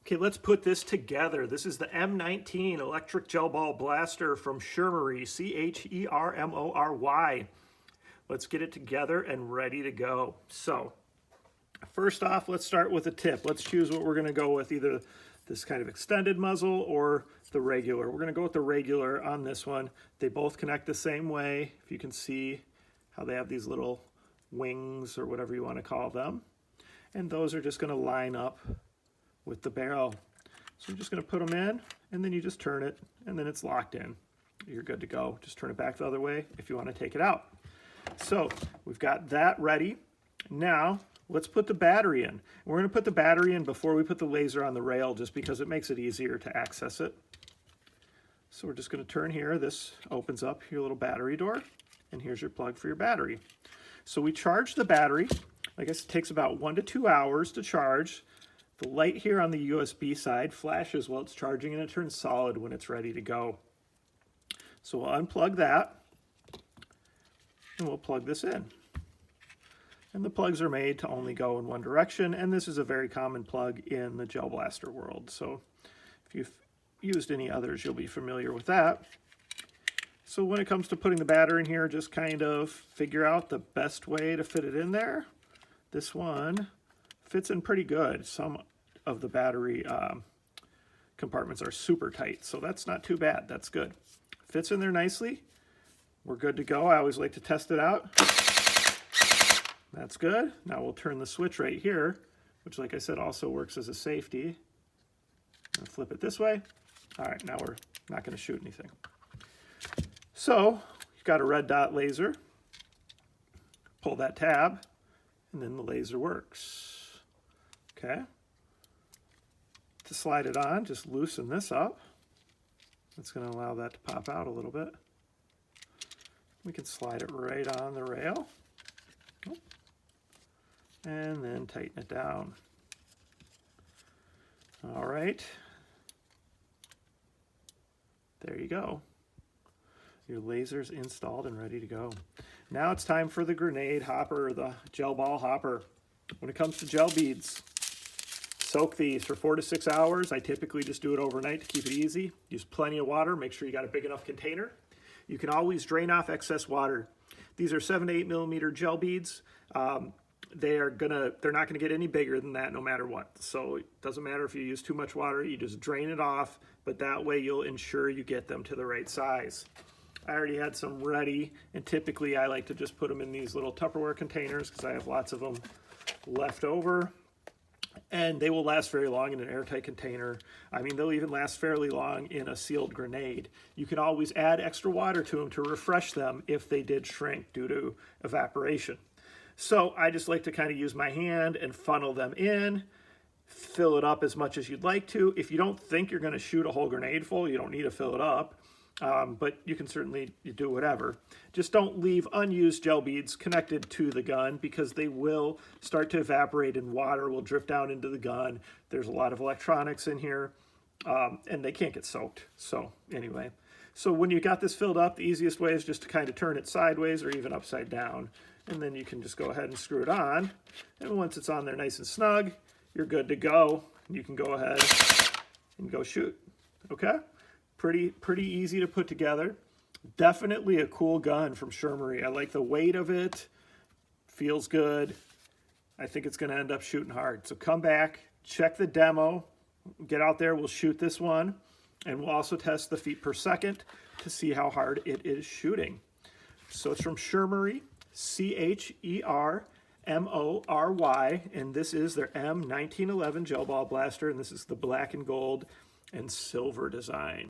Okay, let's put this together. This is the M19 electric gel ball blaster from Chermory, C-H-E-R-M-O-R-Y. Let's get it together and ready to go. So, first off, let's start with a tip. Let's choose what we're gonna go with, either this kind of extended muzzle or the regular. We're gonna go with the regular on this one. They both connect the same way. If you can see how they have these little wings or whatever you wanna call them. And those are just gonna line up with the barrel. So you're just going to put them in, and then you just turn it, and then it's locked in. You're good to go. Just turn it back the other way if you want to take it out. So we've got that ready. Now let's put the battery in. We're going to put the battery in before we put the laser on the rail, just because it makes it easier to access it. So we're just going to turn here. This opens up your little battery door, and here's your plug for your battery. So we charge the battery. I guess it takes about 1 to 2 hours to charge. The light here on the USB side flashes while it's charging, and it turns solid when it's ready to go. So we'll unplug that, and we'll plug this in. And the plugs are made to only go in one direction, and this is a very common plug in the gel blaster world. So if you've used any others, you'll be familiar with that. So when it comes to putting the battery in here, just kind of figure out the best way to fit it in there. This one fits in pretty good. Some of the battery compartments are super tight, so that's not too bad. That's good. Fits in there nicely. We're good to go. I always like to test it out. That's good. Now we'll turn the switch right here, which, like I said, also works as a safety. And flip it this way. All right, now we're not going to shoot anything. So you've got a red dot laser. Pull that tab, and then the laser works. Okay. To slide it on, just loosen this up. That's going to allow that to pop out a little bit. We can slide it right on the rail. And then tighten it down. All right. There you go. Your laser's installed and ready to go. Now it's time for the grenade hopper, or the gel ball hopper. When it comes to gel beads, soak these for 4 to 6 hours. I typically just do it overnight to keep it easy. Use plenty of water. Make sure you got a big enough container. You can always drain off excess water. These are 7 to 8 millimeter gel beads. They're not gonna get any bigger than that no matter what. So it doesn't matter if you use too much water, you just drain it off, but that way you'll ensure you get them to the right size. I already had some ready, and typically I like to just put them in these little Tupperware containers because I have lots of them left over. And they will last very long in an airtight container. I mean, they'll even last fairly long in a sealed grenade. You can always add extra water to them to refresh them if they did shrink due to evaporation. So I just like to kind of use my hand and funnel them in, fill it up as much as you'd like to. If you don't think you're going to shoot a whole grenade full, you don't need to fill it up. But you can certainly do whatever. Just don't leave unused gel beads connected to the gun, because they will start to evaporate and water will drip down into the gun. There's a lot of electronics in here, and they can't get soaked. So anyway, so when you got this filled up, the easiest way is just to kind of turn it sideways or even upside down. And then you can just go ahead and screw it on. And once it's on there nice and snug, you're good to go. You can go ahead and go shoot, okay? Pretty easy to put together. Definitely a cool gun from Chermory. I like the weight of it. Feels good. I think it's going to end up shooting hard. So come back, check the demo, get out there, we'll shoot this one, and we'll also test the feet per second to see how hard it is shooting. So it's from Chermory, C-H-E-R-M-O-R-Y, and this is their M1911 gel ball blaster, and this is the black and gold and silver design.